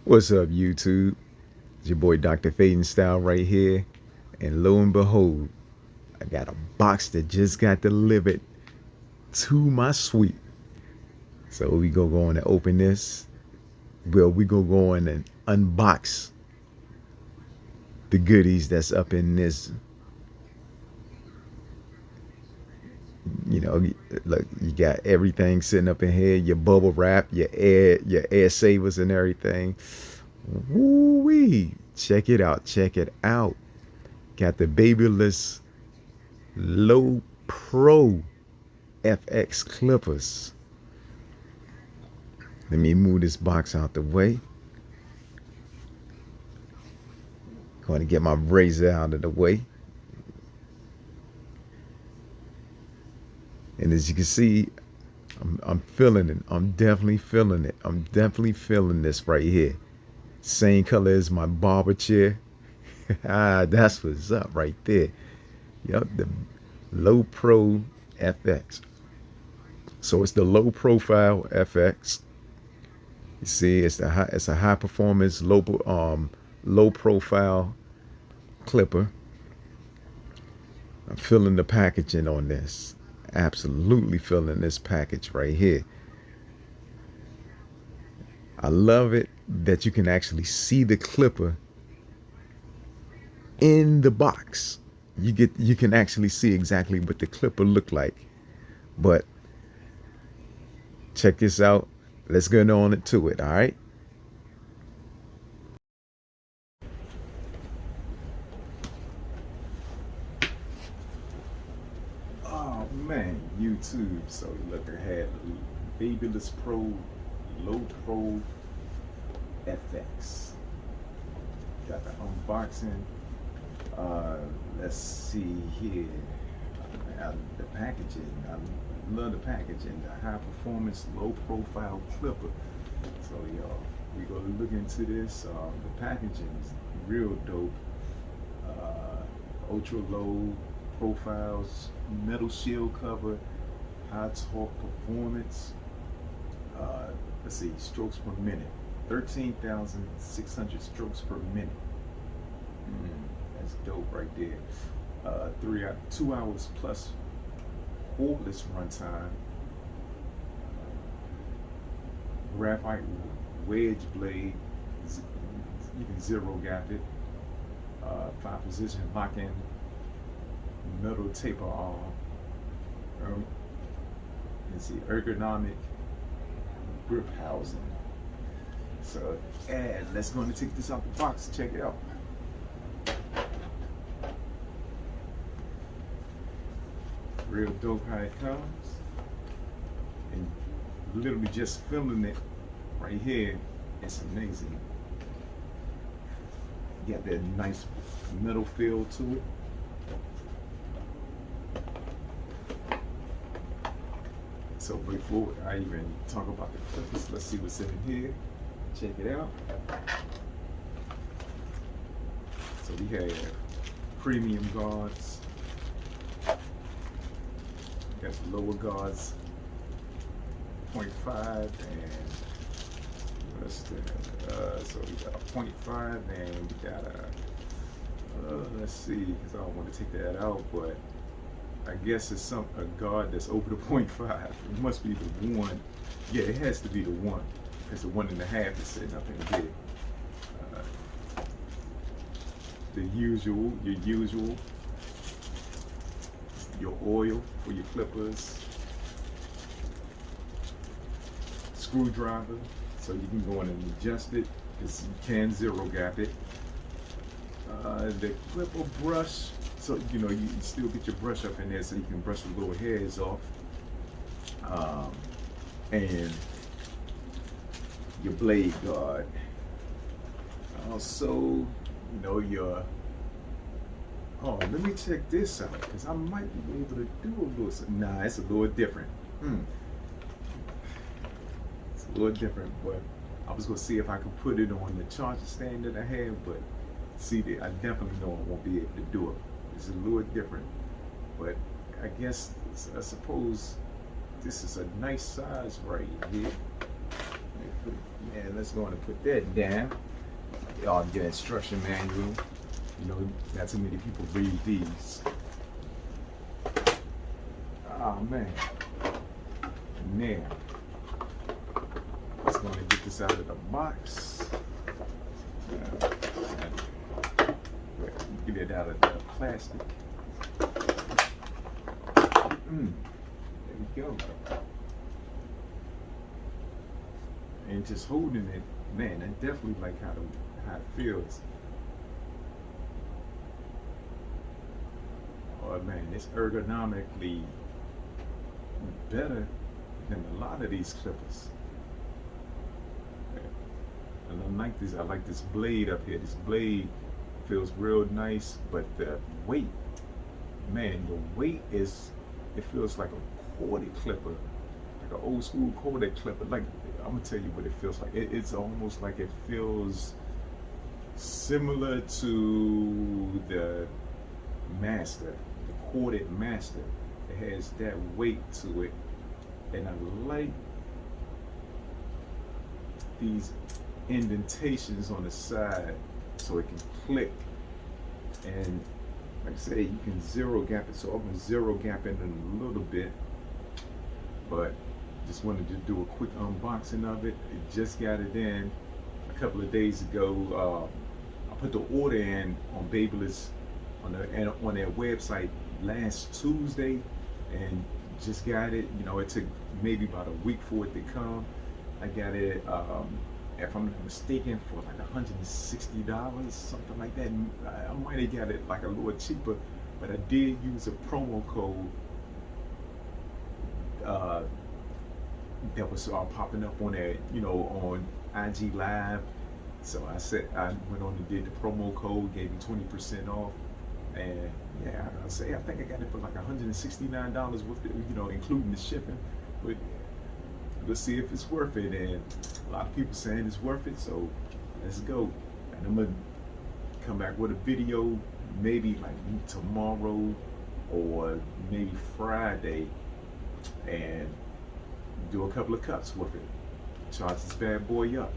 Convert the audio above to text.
What's up, YouTube? It's your boy Dr. Fadenstyle right here. And lo and behold, I got a box that just got delivered to my suite. So we go on and open this. Well, we go on and unbox the goodies that's up in this. You know, look, you got everything sitting up in here, your bubble wrap, your air savers and everything. Woo wee. Check it out. Check it out. Got the babyless Low Pro FX clippers. Let me move this box out the way. Going to get my razor out of the way. And as you can see, I'm feeling it. I'm definitely feeling it. I'm definitely feeling this right here. Same color as my barber chair. That's what's up right there. Yep, the Low Pro FX. So it's the low profile FX. You see, it's a high performance low profile clipper. I'm feeling the packaging on this. Absolutely feeling this package right here. I love it that you can actually see the clipper in the box. You can actually see exactly what the clipper looked like. But check this out. Let's get on to it, all right? Oh man, YouTube. So look, I had Babyless Pro, Low Pro FX. Got the unboxing. Let's see here. The packaging. I love the packaging. The high performance, low profile clipper. So y'all, we gonna look into this. The packaging is real dope. Ultra low profiles, metal shield cover, high torque performance. Let's see, strokes per minute, 13,600 strokes per minute. That's dope right there. 2 hours plus cordless runtime. Graphite wedge blade. You can zero gap it. 5-position lock-in metal taper arm. Let's see, ergonomic grip housing. So, and let's go and take this out the box. Check it out. Real dope how it comes, and literally just filming it right here, it's amazing. You got that nice metal feel to it. So before I even talk about the clippers, let's see what's in here. Check it out. So we have premium guards. Got the lower guards, 0.5, and what's that? So we got a 0.5, and we got a, let's see, because I don't want to take that out, but I guess it's a guard that's over the 0.5. It must be the one. Yeah, it has to be the one, because the 1.5 is sitting up in here. Your usual. Your oil for your clippers, screwdriver, so you can go in and adjust it, because you can zero gap it. The clipper brush, so you know you still get your brush up in there, so you can brush the little hairs off. And your blade guard. Also, you know, your let me check this out, because I might be able to do a little. Nah, it's a little different. It's a little different, but I was gonna see if I could put it on the charger stand that I have, but see, I definitely know I won't be able to do it. It's a little different, but I guess I suppose this is a nice size right here. And let's go on and put that down. Y'all get an instruction manual. You know, not too many people read these. Oh man. Now, let's go and get this out of the box. Get it out of the plastic. There we go. And just holding it, man, I definitely like how it feels. Oh man, it's ergonomically better than a lot of these clippers. And I like this blade up here. This blade feels real nice, but the weight, man, the weight is, it feels like a corded clipper, like an old school corded clipper. Like, I'm gonna tell you what it feels like. It's almost like it feels similar to the Master, the corded Master. It has that weight to it, and I like these indentations on the side so it can click. And like I say, you can zero gap it, so I'm gonna zero gap it in a little bit, but just wanted to do a quick unboxing of it. I just got it in a couple of days ago. I put the order in on Babyliss on their website last Tuesday, and just got it. You know, it took maybe about a week for it to come. I got it, if I'm not mistaken, for like $160, something like that. I might have got it like a little cheaper, but I did use a promo code that was popping up on there, you know, on IG Live. So I went on and did the promo code, gave me 20% off, and yeah, I think I got it for like $169 with it, you know, including the shipping. But let's see if it's worth it, and a lot of people saying it's worth it, so let's go. And I'm gonna come back with a video maybe like tomorrow or maybe Friday, and do a couple of cuts with it. Charge this bad boy up.